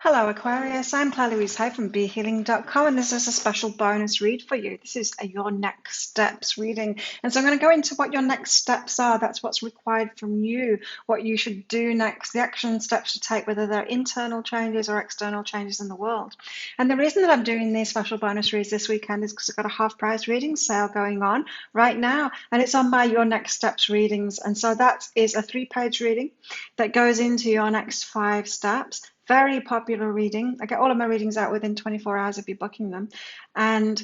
Hello Aquarius, I'm Claire-Louise Hay from BeHealing.com and this is a special bonus read for you. This is a Your Next Steps reading. And so I'm going to go into what your next steps are. That's what's required from you, what you should do next, the action steps to take, whether they're internal changes or external changes in the world. And the reason that I'm doing these special bonus reads this weekend is because I've got a half price reading sale going on right now. And it's on my Your Next Steps readings. And so that is a 3-page reading that goes into your next 5 steps. Very popular reading. I get all of my readings out within 24 hours of you booking them. And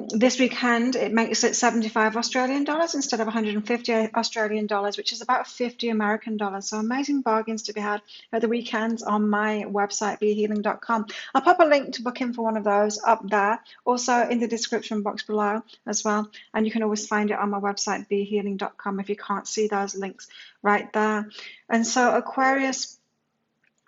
this weekend, it makes it 75 Australian dollars instead of 150 Australian dollars, which is about 50 American dollars. So amazing bargains to be had at the weekends on my website, BeHealing.com. I'll pop a link to book in for one of those up there, also in the description box below as well. And you can always find it on my website, BeHealing.com, if you can't see those links right there. And so Aquarius,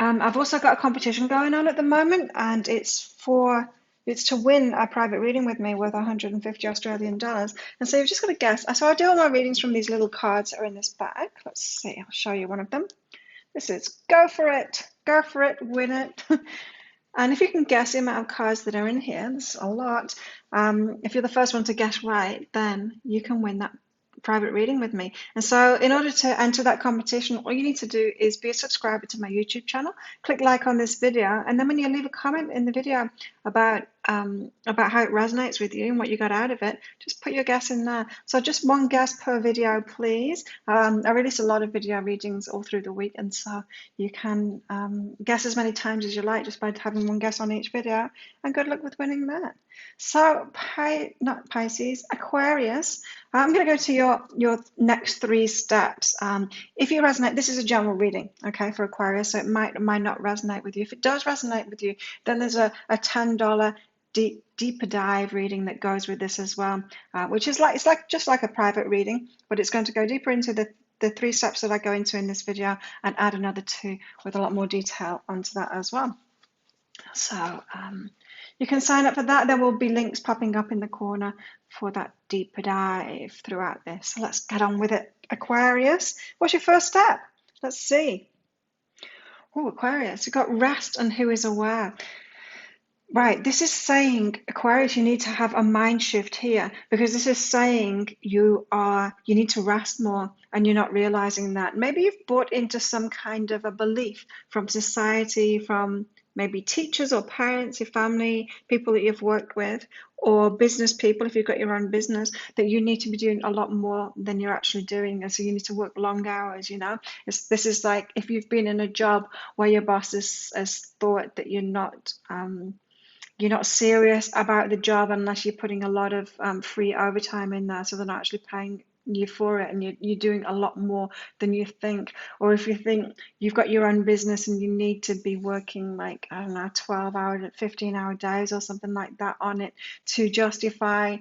I've also got a competition going on at the moment, and it's to win a private reading with me worth 150 Australian dollars. And so you've just got to guess. So I do all my readings from these little cards that are in this bag. Let's see, I'll show you one of them. This is go for it, win it. And if you can guess the amount of cards that are in here, there's a lot. If you're the first one to guess right, then you can win that private reading with me. And so in order to enter that competition, all you need to do is be a subscriber to my YouTube channel, click like on this video, and then when you leave a comment in the video about how it resonates with you and what you got out of it, just put your guess in there. So just one guess per video, please. I release a lot of video readings all through the week, and so you can guess as many times as you like just by having one guess on each video, and good luck with winning that. So not Pisces, Aquarius, I'm going to go to your next 3 steps. If you resonate, this is a general reading, okay, for Aquarius, so it might not resonate with you. If it does resonate with you, then there's a $10 deeper dive reading that goes with this as well, which is just like a private reading, but it's going to go deeper into the 3 steps that I go into in this video and add another 2 with a lot more detail onto that as well. So you can sign up for that. There will be links popping up in the corner for that deeper dive throughout this. So let's get on with it. Aquarius, what's your first step? Let's see. Oh, Aquarius, you've got rest and who is aware. Right, this is saying, Aquarius, you need to have a mind shift here, because this is saying you need to rest more and you're not realizing that. Maybe you've bought into some kind of a belief from society, from maybe teachers or parents, your family, people that you've worked with, or business people, if you've got your own business, that you need to be doing a lot more than you're actually doing. And so you need to work long hours, you know. This is like if you've been in a job where your boss has thought that you're not serious about the job unless you're putting a lot of free overtime in there, so they're not actually paying you for it, and you're doing a lot more than you think. Or if you think you've got your own business and you need to be working like, I don't know, 12-hour, 15-hour days or something like that on it to justify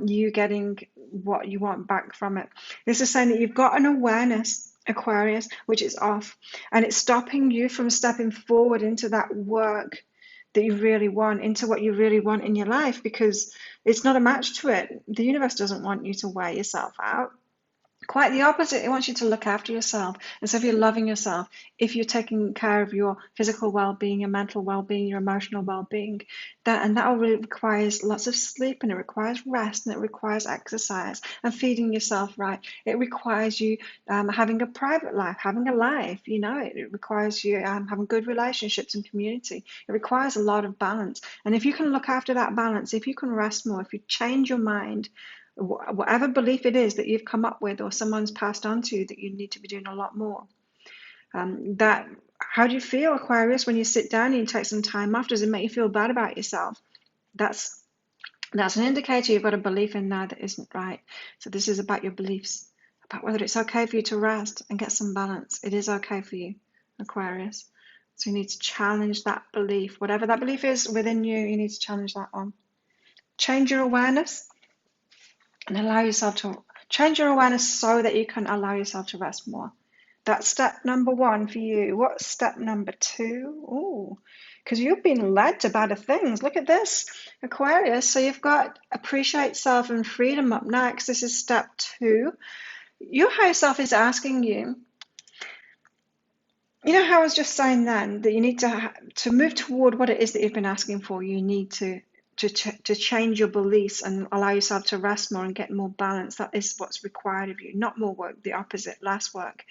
you getting what you want back from it. This is saying that you've got an awareness, Aquarius, which is off, and it's stopping you from stepping forward into that work that you really want, into what you really want in your life, because it's not a match to it. The universe doesn't want you to wear yourself out. Quite the opposite. It wants you to look after yourself. And so if you're loving yourself, if you're taking care of your physical well-being, your mental well-being, your emotional well-being, that really requires lots of sleep, and it requires rest, and it requires exercise and feeding yourself right. It requires you having a private life, having a life, you know. It requires you having good relationships and community. It requires a lot of balance. And if you can look after that balance, if you can rest more, if you change your mind, whatever belief it is that you've come up with or someone's passed on to you, that you need to be doing a lot more. How do you feel, Aquarius, when you sit down and you take some time off? Does it make you feel bad about yourself? That's an indicator you've got a belief in there that isn't right. So this is about your beliefs, about whether it's okay for you to rest and get some balance. It is okay for you, Aquarius. So you need to challenge that belief. Whatever that belief is within you, you need to challenge that one. Change your awareness and allow yourself to change your awareness so that you can allow yourself to rest more. That's step number 1 for you. What's step number 2? Oh, because you've been led to better things. Look at this, Aquarius. So you've got appreciate self and freedom up next. This is step 2. Your higher self is asking you, You know how I was just saying then that you need to move toward what it is that you've been asking for. You need to change your beliefs and allow yourself to rest more and get more balance. That is what's required of you, not more work, the opposite, less work.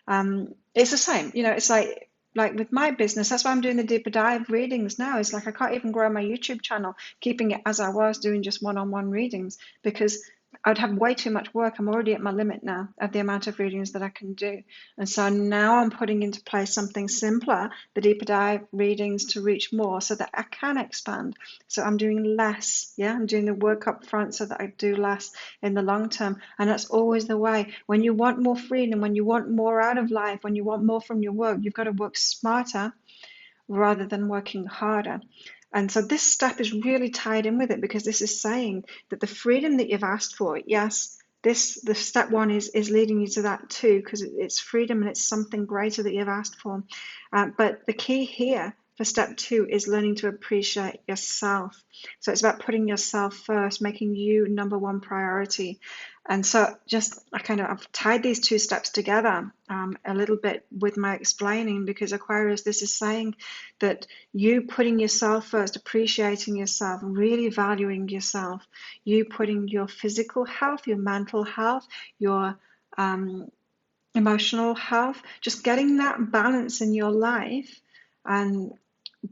It's the same, it's like with my business. That's why I'm doing the deeper dive readings now. It's like I can't even grow my YouTube channel, keeping it as I was doing just one-on-one readings, because I'd have way too much work. I'm already at my limit now of the amount of readings that I can do. And so now I'm putting into place something simpler, the deeper dive readings, to reach more so that I can expand. So I'm doing less. Yeah, I'm doing the work up front so that I do less in the long term. And that's always the way. When you want more freedom, when you want more out of life, when you want more from your work, you've got to work smarter rather than working harder. And so this step is really tied in with it, because this is saying that the freedom that you've asked for, yes, the step one is leading you to that too, because it's freedom and it's something greater that you've asked for. But the key here for step two is learning to appreciate yourself. So it's about putting yourself first, making you number one priority. And so I've tied these two steps together a little bit with my explaining, because Aquarius, this is saying that you putting yourself first, appreciating yourself, really valuing yourself, you putting your physical health, your mental health, your emotional health, just getting that balance in your life, and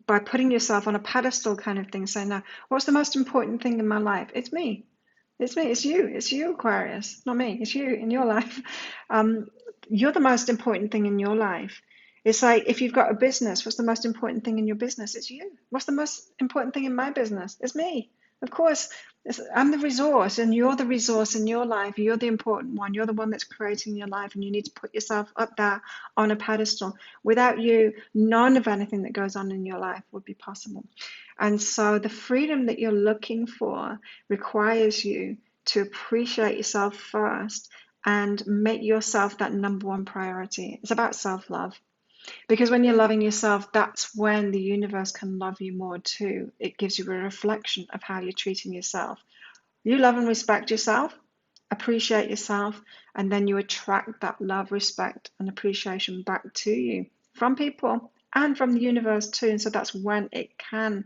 by putting yourself on a pedestal kind of thing, saying, now, what's the most important thing in my life? It's me. It's me. It's you, Aquarius, not me. It's you in your life. You're the most important thing in your life. It's like if you've got a business, what's the most important thing in your business? It's you. What's the most important thing in my business? It's me. Of course, I'm the resource, and you're the resource in your life. You're the important one. You're the one that's creating your life, and you need to put yourself up there on a pedestal. Without you, none of anything that goes on in your life would be possible. And so the freedom that you're looking for requires you to appreciate yourself first and make yourself that number one priority. It's about self-love. Because when you're loving yourself, that's when the universe can love you more too. It gives you a reflection of how you're treating yourself. You love and respect yourself, appreciate yourself, and then you attract that love, respect, and appreciation back to you from people and from the universe too. And so that's when it can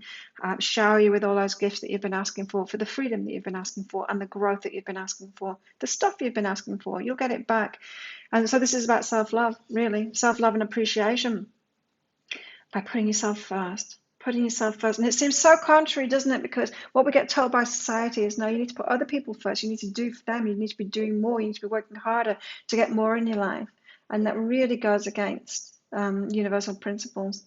shower you with all those gifts that you've been asking for the freedom that you've been asking for, and the growth that you've been asking for, the stuff you've been asking for. You'll get it back. And so this is about self-love, really, self-love and appreciation, by putting yourself first. Putting yourself first. And it seems so contrary, doesn't it? Because what we get told by society is, no, you need to put other people first. You need to do for them. You need to be doing more. You need to be working harder to get more in your life. And that really goes against universal principles,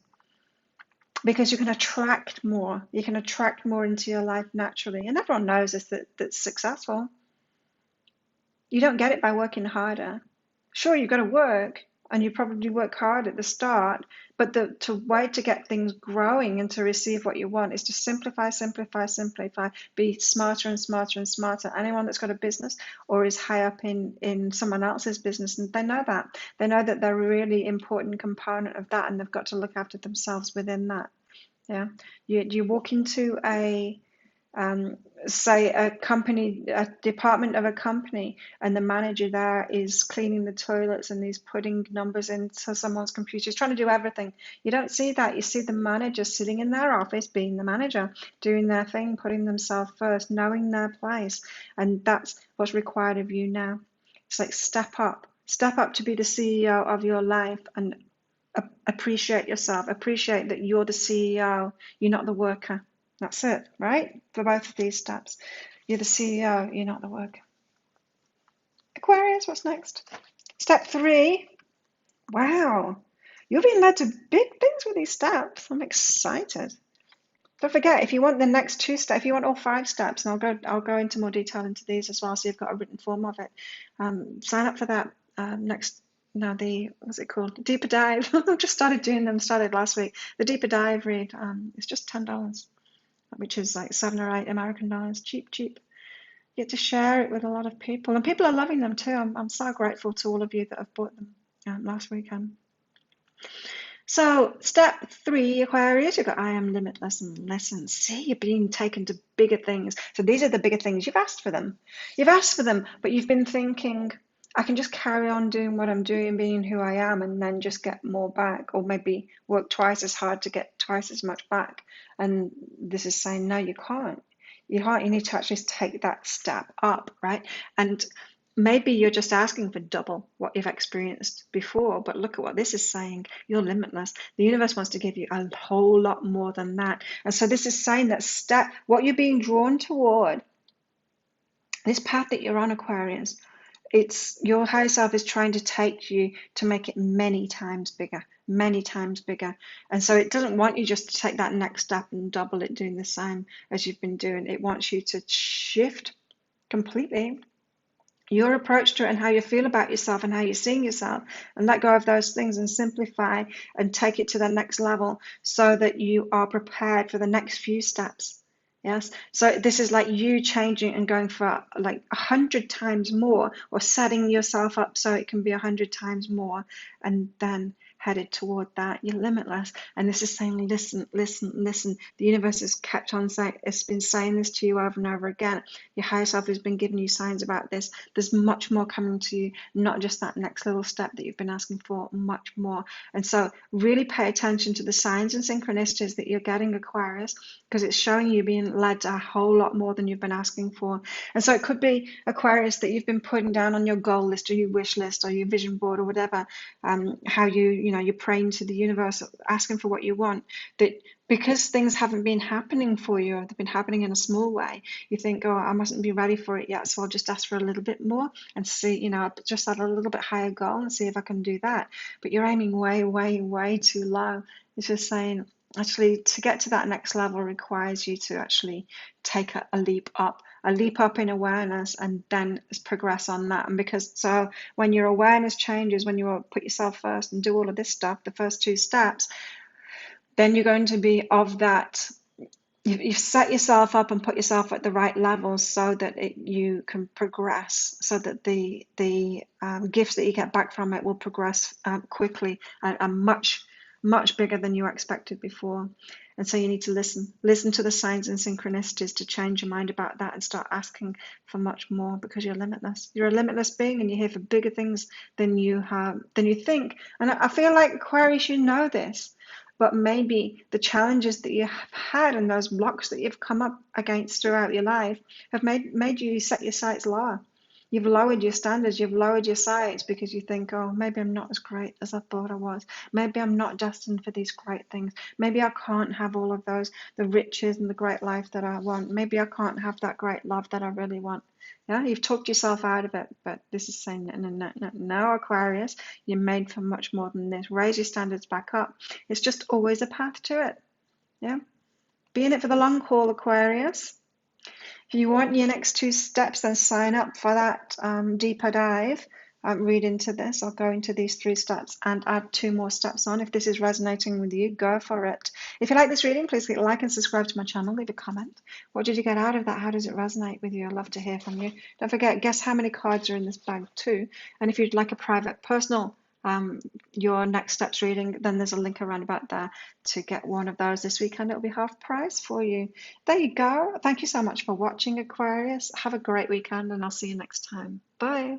because you can attract more. You can attract more into your life naturally. And everyone knows this, that's successful. You don't get it by working harder. Sure, you've got to work, and you probably work hard at the start, but the way to get things growing and to receive what you want is to simplify, simplify, simplify, be smarter and smarter and smarter. Anyone that's got a business or is high up in someone else's business, and they know that. They know that they're a really important component of that, and they've got to look after themselves within that. Yeah, you walk into say a company, a department of a company, and the manager there is cleaning the toilets and he's putting numbers into someone's computer. He's trying to do everything. You don't see that. You see the manager sitting in their office, being the manager, doing their thing, putting themselves first, knowing their place. And that's what's required of you now. It's like step up to be the CEO of your life, and appreciate yourself. Appreciate that you're the CEO. You're not the worker. That's it, right? For both of these steps. You're the CEO, you're not the worker. Aquarius, what's next? Step 3. Wow. You're being led to big things with these steps. I'm excited. Don't forget, if you want the next 2 steps, if you want all 5 steps, and I'll go into more detail into these as well, so you've got a written form of it. Sign up for that next. No, what's it called? Deeper dive. I just started doing them. Started last week. The deeper dive read. It's just $10, which is like $7 or $8 American dollars. Cheap. You get to share it with a lot of people, and people are loving them too. I'm so grateful to all of you that have bought them last weekend. So step 3, Aquarius, you've got I am limitless and listen. See, you're being taken to bigger things. So these are the bigger things. You've asked for them. But you've been thinking, I can just carry on doing what I'm doing, being who I am, and then just get more back, or maybe work twice as hard to get twice as much back. And this is saying, no, you can't. You can't. You need to actually take that step up, right? And maybe you're just asking for double what you've experienced before, but look at what this is saying. You're limitless. The universe wants to give you a whole lot more than that. And so this is saying that what you're being drawn toward, this path that you're on, Aquarius, it's your higher self is trying to take you to make it many times bigger, many times bigger. And so it doesn't want you just to take that next step and double it, doing the same as you've been doing. It wants you to shift completely your approach to it and how you feel about yourself and how you're seeing yourself, and let go of those things and simplify and take it to the next level so that you are prepared for the next few steps. Yes, so this is like you changing and going for like 100 times more, or setting yourself up so it can be 100 times more, and then headed toward that. You're limitless. And this is saying, listen, listen, listen. The universe has kept on saying, it's been saying this to you over and over again. Your higher self has been giving you signs about this. There's much more coming to you, not just that next little step that you've been asking for, much more. And so really pay attention to the signs and synchronicities that you're getting, Aquarius, because it's showing you being led to a whole lot more than you've been asking for. And so it could be, Aquarius, that you've been putting down on your goal list or your wish list or your vision board or whatever, how you're praying to the universe, asking for what you want, that because things haven't been happening for you, or they've been happening in a small way, you think, oh, I mustn't be ready for it yet, so I'll just ask for a little bit more and see, I'll just set a little bit higher goal and see if I can do that. But you're aiming way, way, way too low. It's just saying, actually, to get to that next level requires you to actually take a leap up, in awareness, and then progress on that. And because so when your awareness changes, when you put yourself first and do all of this stuff, the first two steps, then you're going to be of that. You've set yourself up and put yourself at the right level so that you can progress, so that the gifts that you get back from it will progress quickly and much, much bigger than you expected before. And so you need to listen to the signs and synchronicities to change your mind about that and start asking for much more, because you're limitless. You're a limitless being, and you're here for bigger things than you think. And I feel like, Aquarius, you know this. But maybe the challenges that you have had and those blocks that you've come up against throughout your life have made you set your sights lower. You've lowered your standards, you've lowered your sights, because you think, oh, maybe I'm not as great as I thought I was. Maybe I'm not destined for these great things. Maybe I can't have all of those, the riches and the great life that I want. Maybe I can't have that great love that I really want. Yeah, you've talked yourself out of it, but this is saying, no, Aquarius, you're made for much more than this. Raise your standards back up. It's just always a path to it. Yeah, be in it for the long haul, Aquarius. If you want your next two steps, then sign up for that deeper dive. Read into this. I'll go into these 3 steps and add 2 more steps on. If this is resonating with you, go for it. If you like this reading, please click like and subscribe to my channel. Leave a comment. What did you get out of that? How does it resonate with you? I'd love to hear from you. Don't forget, guess how many cards are in this bag too. And if you'd like a private, personal your next steps reading, then there's a link around about there to get one of those this weekend. It'll be half price for you. There you go. Thank you so much for watching, Aquarius. Have a great weekend, and I'll see you next time. Bye.